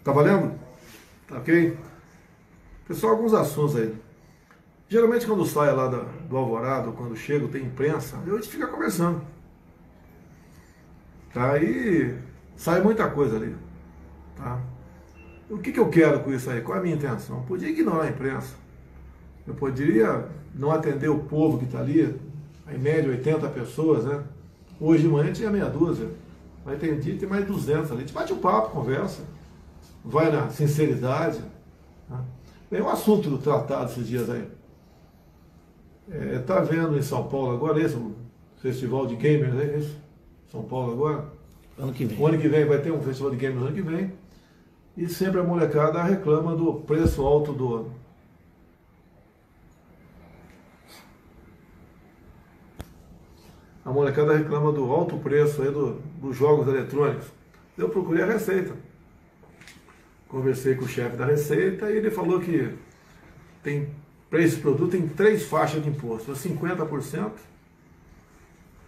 Tá valendo? Tá ok? Pessoal, alguns assuntos aí. Geralmente quando sai lá do Alvorada, quando chego, tem imprensa, a gente fica conversando. Tá? E sai muita coisa ali. Tá? O que eu quero com isso aí? Qual é a minha intenção? Eu podia ignorar a imprensa. Eu poderia não atender o povo que está ali, em média 80 pessoas, né? Hoje de manhã tinha meia dúzia. Mas tem dia que tem mais 200 ali. A gente bate um papo, conversa. Vai na sinceridade. Tá? Bem, o assunto do tratado esses dias aí. Tá vendo em São Paulo agora esse festival de gamers, é isso? São Paulo agora? Ano que vem. O ano que vem vai ter um festival de gamers ano que vem. E sempre a molecada reclama do preço alto do... A molecada reclama do alto preço aí dos jogos eletrônicos. Eu procurei a Receita. Conversei com o chefe da Receita e ele falou que para esse produto tem 3 faixas de imposto. 50%,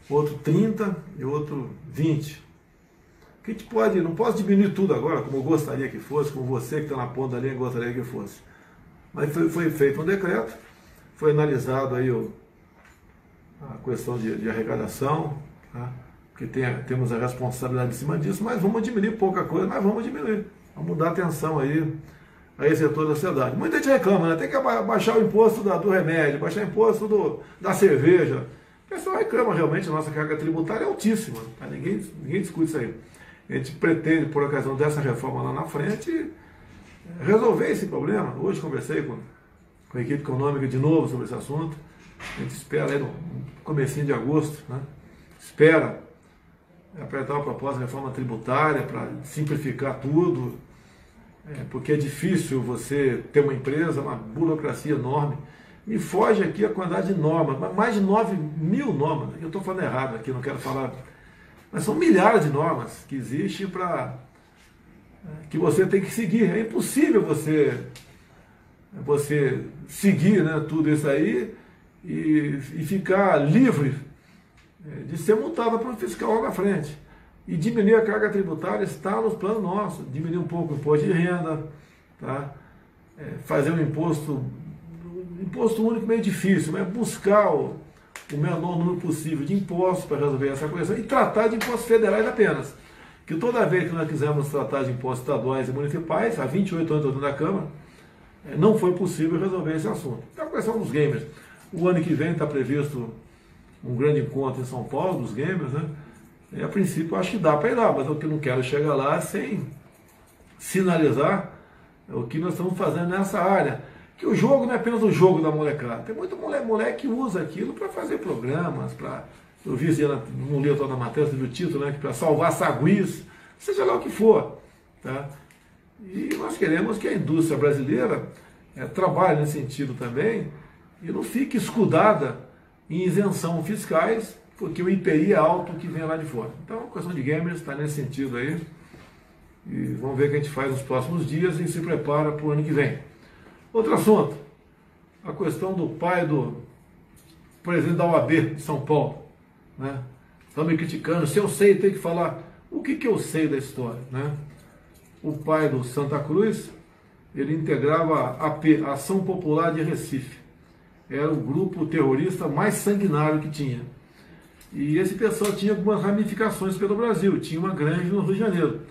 outro 30% e outro 20%. Que a gente pode, não posso diminuir tudo agora, como eu gostaria que fosse, como você que está na ponta da linha gostaria que fosse. Mas foi feito um decreto, foi analisado aí a questão de arrecadação, tá? Porque temos a responsabilidade em cima disso, mas vamos diminuir pouca coisa, mas vamos diminuir. Vamos dar atenção aí a esse setor da sociedade. Muita gente reclama, né? Tem que baixar o imposto do remédio, baixar o imposto da cerveja. O pessoal reclama realmente, a nossa carga tributária é altíssima, tá? Ninguém discute isso aí. A gente pretende, por ocasião dessa reforma lá na frente, resolver esse problema. Hoje conversei com a equipe econômica de novo sobre esse assunto. A gente espera aí no comecinho de agosto, né? Espera apertar a proposta de reforma tributária para simplificar tudo, porque é difícil você ter uma empresa, uma burocracia enorme. Me foge aqui a quantidade de normas, mais de 9.000 normas. Eu estou falando errado aqui, não quero falar... Mas são milhares de normas que existem que você tem que seguir. É impossível você seguir, né, tudo isso aí e ficar livre de ser multado por um fiscal lá na frente. E diminuir a carga tributária está nos planos nossos. Diminuir um pouco o imposto de renda, tá? Fazer um imposto único meio difícil, mas buscar o menor número possível de impostos para resolver essa questão e tratar de impostos federais apenas. Que toda vez que nós quisermos tratar de impostos estaduais e municipais, há 28 anos dentro da Câmara, não foi possível resolver esse assunto. Então a questão dos gamers. O ano que vem está previsto um grande encontro em São Paulo dos gamers, né? E a princípio eu acho que dá para ir lá, mas eu não quero chegar lá sem sinalizar o que nós estamos fazendo nessa área. Que o jogo não é apenas o jogo da molecada. Tem muito moleque que usa aquilo para fazer programas, eu vi isso no livro da matéria, do título, né, para salvar saguis, seja lá o que for. Tá? E nós queremos que a indústria brasileira trabalhe nesse sentido também e não fique escudada em isenção fiscais, porque o IPI é alto que vem lá de fora. Então a questão de gamers está nesse sentido aí. E vamos ver o que a gente faz nos próximos dias e se prepara para o ano que vem. Outro assunto, a questão do pai do presidente da OAB de São Paulo, né? Estão me criticando, se eu sei, tem que falar o que eu sei da história, né? O pai do Santa Cruz, ele integrava a AP, Ação Popular de Recife, era o grupo terrorista mais sanguinário que tinha, e esse pessoal tinha algumas ramificações pelo Brasil, tinha uma grande no Rio de Janeiro.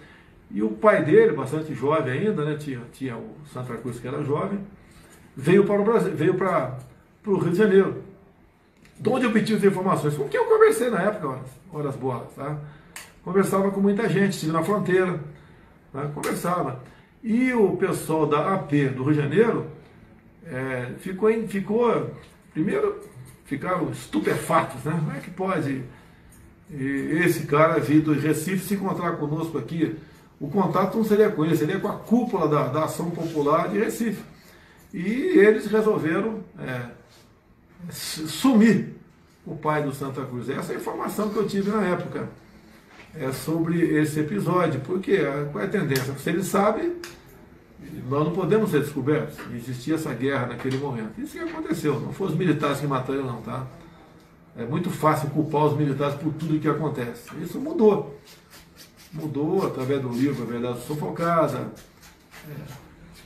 E o pai dele, bastante jovem ainda, né, tinha o Santa Cruz que era jovem, veio para o Brasil, veio para o Rio de Janeiro. De onde eu obtive as informações? Com quem eu conversei na época, horas boas, tá? Conversava com muita gente, estive na fronteira, tá? Conversava. E o pessoal da AP do Rio de Janeiro primeiro ficaram estupefatos, né? Como é que pode esse cara vir do Recife se encontrar conosco aqui? O contato não seria com ele, seria com a cúpula da Ação Popular de Recife. E eles resolveram sumir o pai do Santa Cruz. Essa é a informação que eu tive na época sobre esse episódio. Porque qual é a tendência? Se ele sabe, nós não podemos ser descobertos. Existia essa guerra naquele momento. Isso que aconteceu. Não foram os militares que mataram, não, tá? É muito fácil culpar os militares por tudo que acontece. Isso mudou. Mudou através do livro A Verdade Sufocada,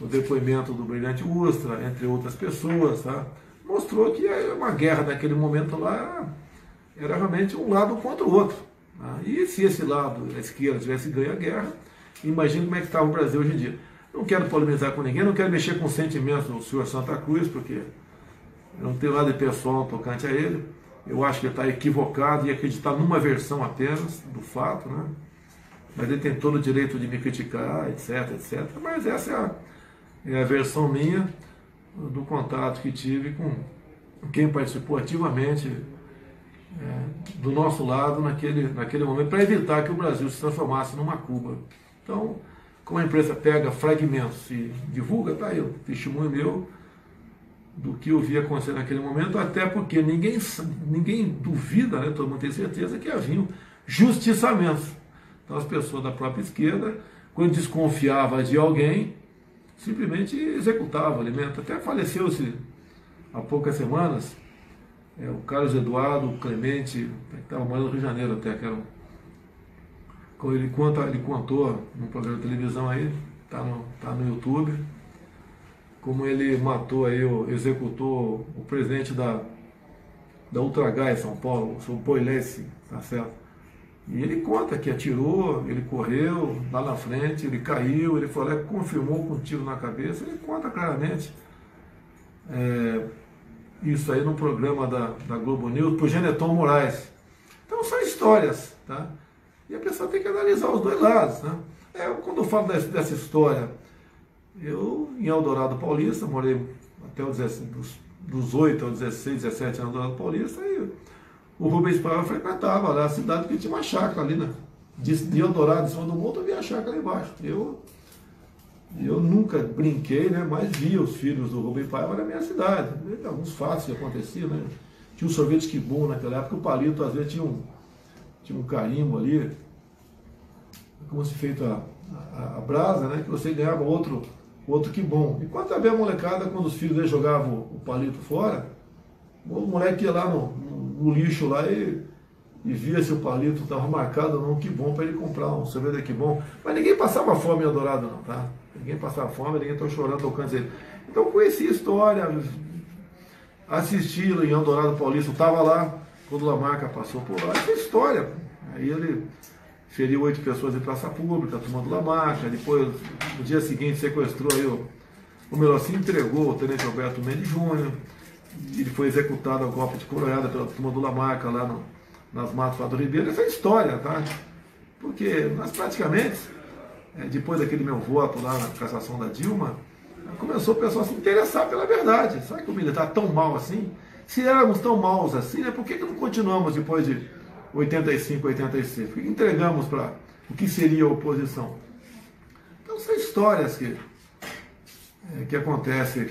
o depoimento do Brilhante Ustra, entre outras pessoas, tá? Mostrou que uma guerra naquele momento lá era realmente um lado contra o outro. Tá? E se esse lado, a esquerda, tivesse ganho a guerra, imagina como é que estava o Brasil hoje em dia. Não quero polemizar com ninguém, não quero mexer com os sentimentos do senhor Santa Cruz, porque eu não tenho nada de pessoal tocante a ele. Eu acho que ele está equivocado e acreditar numa versão apenas do fato, né? Mas ele tem todo o direito de me criticar, etc, etc. Mas essa é a versão minha do contato que tive com quem participou ativamente do nosso lado naquele momento, para evitar que o Brasil se transformasse numa Cuba. Então, como a imprensa pega fragmentos e divulga, está aí o testemunho meu do que eu vi acontecer naquele momento, até porque ninguém duvida, né, todo mundo tem certeza que haviam justiçamentos. Então as pessoas da própria esquerda, quando desconfiava de alguém, simplesmente executava alimento. Até faleceu-se há poucas semanas o Carlos Eduardo Clemente, que estava morando no Rio de Janeiro até, que era ele contou num programa de televisão aí, tá no YouTube, como ele matou aí, executou o presidente da Ultragás São Paulo, o seu Poilesse, tá certo? E ele conta que atirou, ele correu lá na frente, ele caiu, ele foi lá e confirmou com um tiro na cabeça, ele conta claramente isso aí no programa da Globo News, por Geneton Moraes. Então são histórias, tá? E a pessoa tem que analisar os dois lados, né? Quando eu falo dessa história, eu em Eldorado Paulista, morei até dos 8 aos 16, 17 anos em Eldorado Paulista, e o Rubens Paiva frequentava lá a cidade, porque tinha uma chácara ali, né? De Eldorado, em cima do monte, havia a chácara ali embaixo. Eu nunca brinquei, né? Mas via os filhos do Rubens Paiva na minha cidade. Alguns fatos que aconteciam, né? Tinha um sorvete que bom naquela época, o palito às vezes tinha um carimbo ali, como se feito a brasa, né? Que você ganhava outro que bom. Enquanto também a molecada, quando os filhos dele jogavam o palito fora, o moleque ia lá no lixo lá e via se o palito estava marcado ou não, que bom, para ele comprar um sorvete que bom. Mas ninguém passava fome em Eldorado não, tá? Ninguém passava fome, ninguém estava chorando, tocando ele. Então conheci a história, assisti em Eldorado Paulista, estava lá quando o Lamarca passou por lá, essa história. Aí ele feriu 8 pessoas em praça pública, tomando Lamarca, depois no dia seguinte sequestrou aí o Melocinho, entregou o tenente Alberto Mendes Júnior, ele foi executado a golpe de coronhada pela turma do Lamarca lá nas matas lá do Ribeiro. Essa é a história, tá? Porque nós praticamente, depois daquele meu voto lá na cassação da Dilma, começou o pessoal a se interessar pela verdade. Sabe que o militar tão mal assim? Se éramos tão maus assim, né, por que não continuamos depois de 85, 86? Por que entregamos para o que seria a oposição? Então são histórias que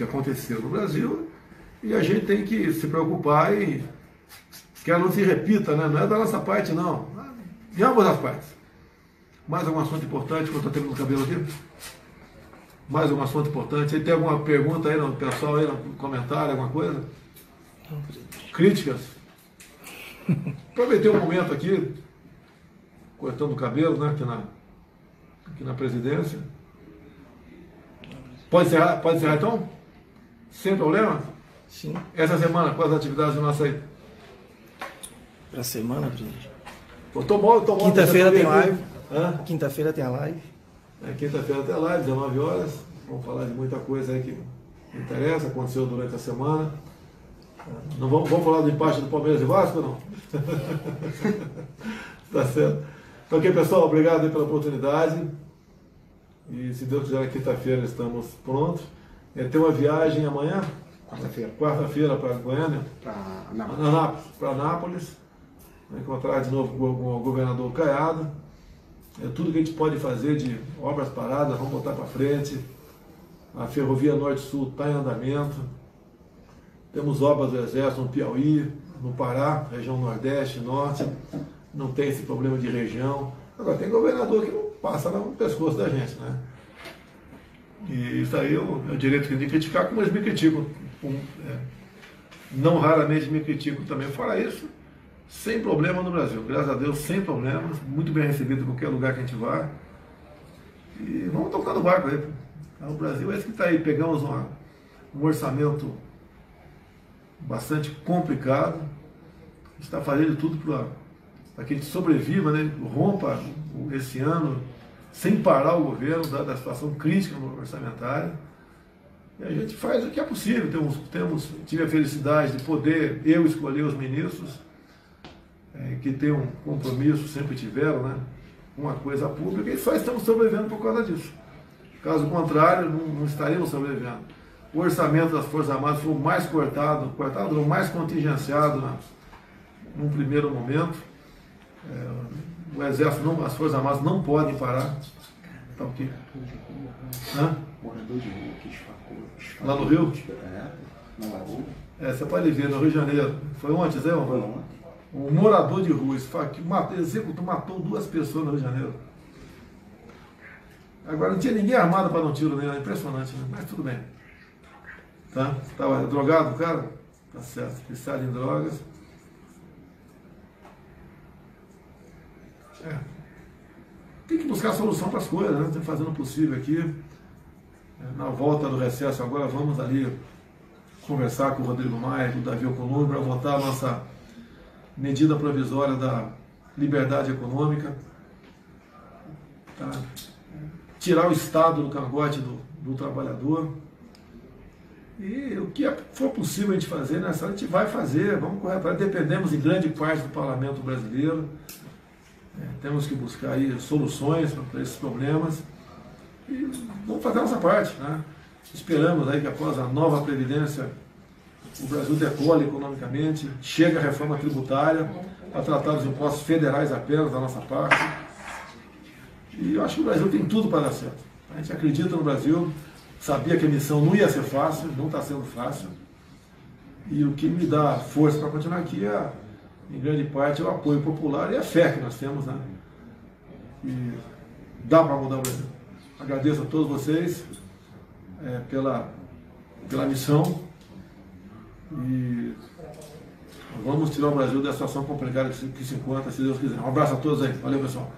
aconteceram no Brasil, e a gente tem que se preocupar e que ela não se repita, né? Não é da nossa parte, não. De ambas as partes. Mais algum assunto importante quando eu tenho no cabelo aqui? Mais algum assunto importante? Tem alguma pergunta aí no pessoal, aí no comentário, alguma coisa? Críticas? Aproveitei um momento aqui, cortando o cabelo, né? Aqui na presidência. Pode encerrar então? Sem problema? Sim. Essa semana, quais as atividades nossas aí? Para a semana, presidente. Quinta-feira tem live. Quinta-feira tem a live. Quinta-feira tem a live, 19 horas. Vamos falar de muita coisa aí que interessa, aconteceu durante a semana. Não vamos falar do empate do Palmeiras e Vasco, não? Tá certo. Então, ok, pessoal, obrigado aí pela oportunidade. E se Deus quiser, na quinta-feira estamos prontos. Tem uma viagem amanhã? Quarta-feira para Goiânia? Para Anápolis. Vai encontrar de novo com o governador Caiado. Tudo que a gente pode fazer de obras paradas, vamos botar para frente. A Ferrovia Norte-Sul está em andamento. Temos obras do Exército no Piauí, no Pará, região Nordeste, Norte. Não tem esse problema de região. Agora, tem governador que não passa no pescoço da gente, né? E isso aí é o direito de criticar, como eles me criticam. Não raramente me criticam também. Fora isso, sem problema no Brasil. Graças a Deus, sem problemas. Muito bem recebido em qualquer lugar que a gente vá. E vamos tocar no barco aí. O Brasil é esse que está aí. Pegamos um orçamento bastante complicado, está fazendo tudo para que a gente sobreviva, né? Rompa esse ano sem parar o governo, da situação crítica orçamentária. E a gente faz o que é possível. Tive a felicidade de poder eu escolher os ministros que têm um compromisso, sempre tiveram, né? Uma coisa pública, e só estamos sobrevivendo por causa disso. Caso contrário, não estaríamos sobrevivendo. O orçamento das Forças Armadas foi o mais cortado, o mais contingenciado num primeiro momento. O Exército, as Forças Armadas não podem parar. Tá ok? Morador de rua que esfacou. Lá no Rio? Na Lagoa. Você pode ver, no Rio de Janeiro. Foi ontem, Zé? Foi ontem. Um morador de rua matou 2 pessoas no Rio de Janeiro. Agora não tinha ninguém armado para dar um tiro nele, é impressionante, né? Mas tudo bem. Tá? Estava drogado o cara? Tá certo, viciado em drogas. Tem que buscar solução para as coisas, né? Estamos fazendo o possível aqui. Na volta do recesso agora vamos ali conversar com o Rodrigo Maia, com o Davi Alcolumbre, para votar a nossa medida provisória da liberdade econômica. Tá? Tirar o Estado do cangote do trabalhador. E o que for possível a gente fazer, nessa a gente vai fazer, vamos correr atrás. Dependemos em grande parte do parlamento brasileiro. Temos que buscar aí soluções para esses problemas. E vamos fazer a nossa parte, né? Esperamos aí que após a nova Previdência o Brasil decole economicamente, chega a reforma tributária para tratar dos impostos federais apenas da nossa parte. E eu acho que o Brasil tem tudo para dar certo. A gente acredita no Brasil, sabia que a missão não ia ser fácil, não está sendo fácil. E o que me dá força para continuar aqui em grande parte, é o apoio popular e a fé que nós temos, né? E dá para mudar o Brasil. Agradeço a todos vocês pela missão e vamos tirar o Brasil da situação complicada que se encontra, se Deus quiser. Um abraço a todos aí. Valeu, pessoal.